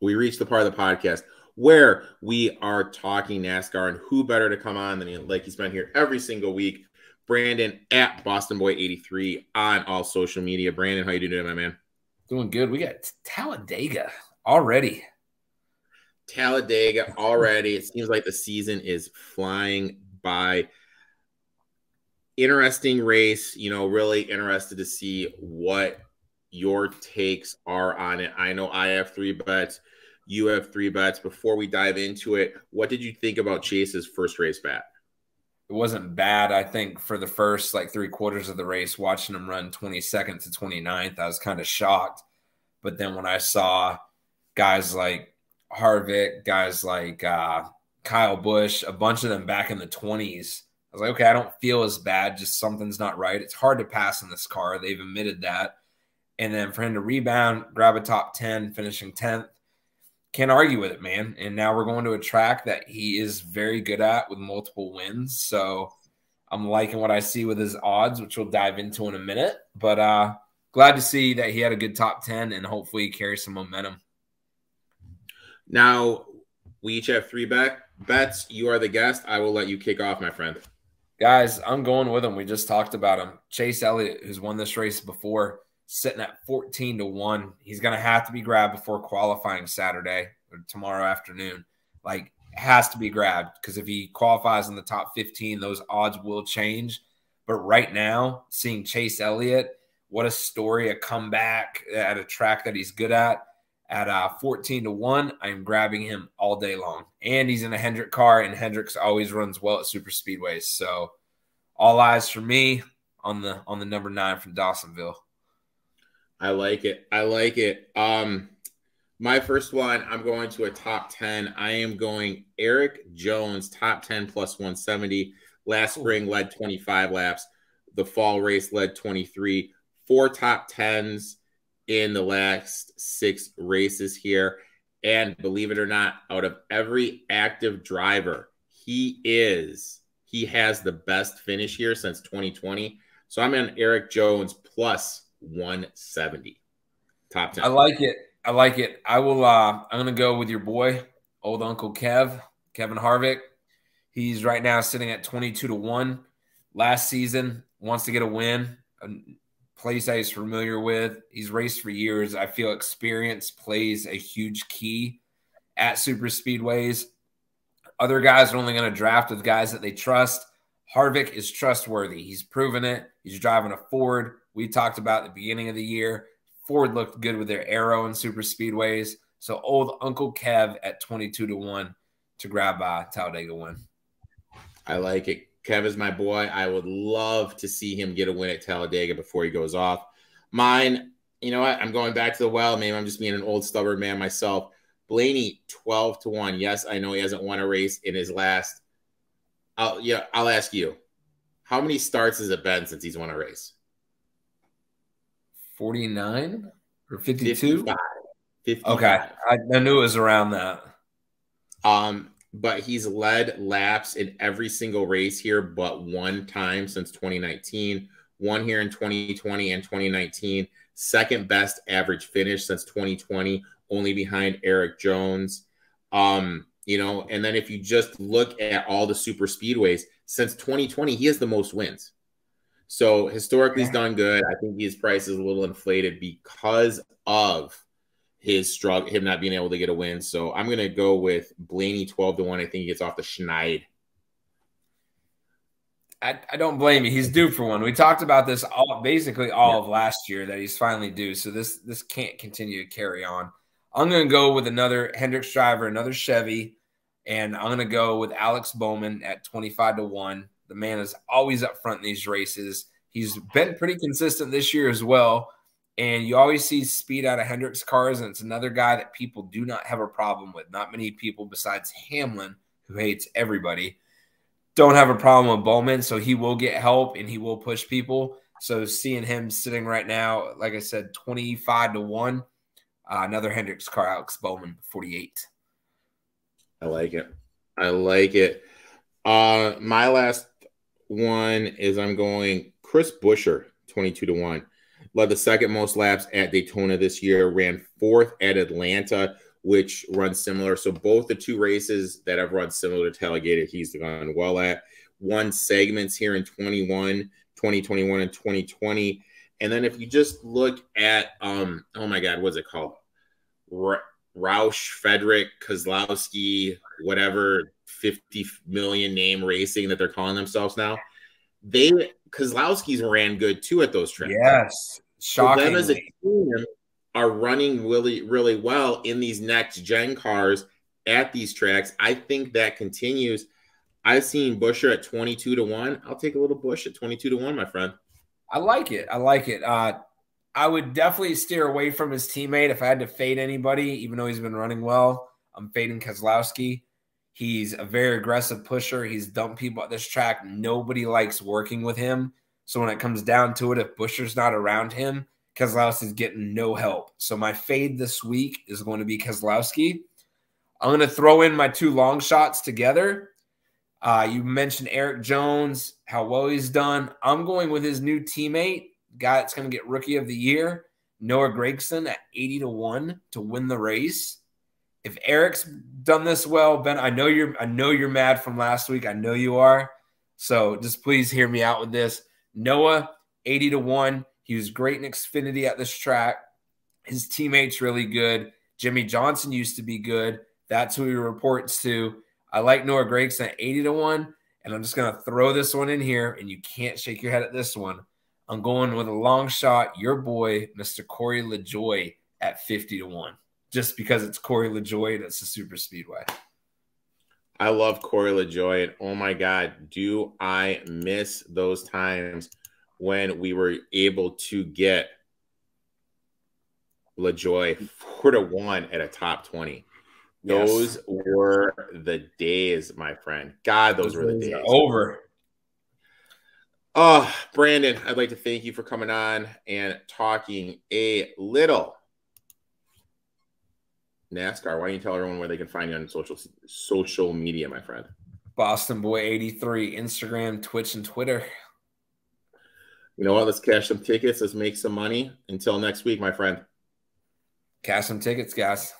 we reached the part of the podcast where we are talking NASCAR, and who better to come on than like he's been here every single week, Brandon at BostonBoy83 on all social media. Brandon, how you doing, my man? Doing good. We got Talladega already. Talladega already. It seems like the season is flying by. Interesting race, really interested to see what your takes are on it. I know I have 3 bets. You have 3 bets. Before we dive into it, what did you think about Chase's first race back? It wasn't bad. I think for the first 3 quarters of the race, watching him run 22nd to 29th, I was kind of shocked. But then when I saw guys like Harvick, guys like Kyle Busch, a bunch of them back in the 20s, I was like, okay, I don't feel as bad. Just something's not right. It's hard to pass in this car. They've admitted that. And then for him to rebound, grab a top 10, finishing 10th, can't argue with it, man. And now we're going to a track that he is very good at with multiple wins. So I'm liking what I see with his odds, which we'll dive into in a minute. But glad to see that he had a good top 10 and hopefully carry some momentum. Now, we each have 3 bets. You are the guest. I will let you kick off, my friend. Guys, I'm going with him. We just talked about him. Chase Elliott, who's won this race before, sitting at 14-1. He's going to have to be grabbed before qualifying Saturday or tomorrow afternoon. Has to be grabbed because if he qualifies in the top 15, those odds will change. But right now, seeing Chase Elliott, what a story, a comeback at a track that he's good at 14-1, I'm grabbing him all day long. And he's in a Hendrick car, and Hendricks always runs well at super speedways. So all eyes for me on the number 9 from Dawsonville. I like it. I like it. My first one, I'm going to a top 10. I am going Erik Jones, top 10 plus 170. Last spring led 25 laps. The fall race led 23. 4 top 10s in the last 6 races here. And believe it or not, out of every active driver, he has the best finish here since 2020. So I'm on Erik Jones plus 170. Top 10. I like it. I like it. I will I'm gonna go with your boy, old Uncle Kevin Harvick. He's right now sitting at 22-1. Last season, wants to get a win. A place that he's familiar with. He's raced for years. I feel experience plays a huge key at super speedways. Other guys are only going to draft with guys that they trust. Harvick is trustworthy. He's proven it. He's driving a Ford. We talked about at the beginning of the year. Ford looked good with their aero in super speedways. So old Uncle Kev at 22-1 to grab Talladega win. I like it. Kev is my boy. I would love to see him get a win at Talladega before he goes off. Mine, you know what? I'm going back to the well. Maybe I'm just being an old stubborn man myself. Blaney, 12-1. Yes, I know he hasn't won a race in his last. I'll ask you. How many starts has it been since he's won a race? 49 or 52? 55. Okay. I knew it was around that. But he's led laps in every single race here but one time since 2019. One here in 2020 and 2019. Second best average finish since 2020, only behind Erik Jones. And then if you just look at all the super speedways, since 2020, he has the most wins. So historically, he's done good. I think his price is a little inflated because of his struggle, him not being able to get a win. So I'm going to go with Blaney 12-1. I think he gets off the schneid. I don't blame you. He's due for one. We talked about this basically all of last year that he's finally due. So this can't continue to carry on. I'm going to go with another Hendricks driver, another Chevy, and I'm going to go with Alex Bowman at 25-1. The man is always up front in these races. He's been pretty consistent this year as well. And you always see speed out of Hendricks cars, and it's another guy that people do not have a problem with. Not many people besides Hamlin, who hates everybody, don't have a problem with Bowman, so he will get help and he will push people. So seeing him sitting right now, like I said, 25-1, another Hendricks car, Alex Bowman, 48. I like it. I like it. My last one is I'm going Chris Buescher, 22-1. Led the second most laps at Daytona this year, ran 4th at Atlanta, which runs similar. So both the two races that have run similar to Talladega, he's gone well at. Won segments here in 2021 and 2020. And then if you just look at, oh my God, what's it called? Roush, Frederick, Kozlowski, whatever 50 million name racing that they're calling themselves now. Kozlowski's ran good too at those tracks. Yes. Shocking. So them as a team are running really, really well in these next gen cars at these tracks. I think that continues. I've seen Buescher at 22-1. I'll take a little Busch at 22-1, my friend. I like it. I like it. I would definitely steer away from his teammate if I had to fade anybody, even though he's been running well. I'm fading Kozlowski. He's a very aggressive pusher. He's dumped people at this track. Nobody likes working with him. So when it comes down to it, if Buescher's not around him, Kozlowski's getting no help. So my fade this week is going to be Kozlowski. I'm going to throw in my two long shots together. You mentioned Erik Jones, how well he's done. I'm going with his new teammate, guy that's going to get Rookie of the Year, Noah Gragson at 80-1 to win the race. If Eric's done this well, Ben, I know you're mad from last week. I know you are. So just please hear me out with this. Noah, 80-1. He was great in Xfinity at this track. His teammate's really good. Jimmy Johnson used to be good. That's who he reports to. I like Noah Gragson at 80-1, and I'm just going to throw this one in here, and you can't shake your head at this one. I'm going with a long shot, your boy, Mr. Corey LaJoie at 50-1, just because it's Corey LaJoie and it's a super speedway. I love Corey LaJoie, and oh my God, do I miss those times when we were able to get LaJoie 4-1 at a top 20. Those yes. were the days, my friend. God, those were the days. Over. Oh, Brandon, I'd like to thank you for coming on and talking a little NASCAR. Why don't you tell everyone where they can find you on social media, my friend? Boston Boy 83, Instagram, Twitch, and Twitter. You know what? Let's cash some tickets. Let's make some money. Until next week, my friend. Cash some tickets, guys.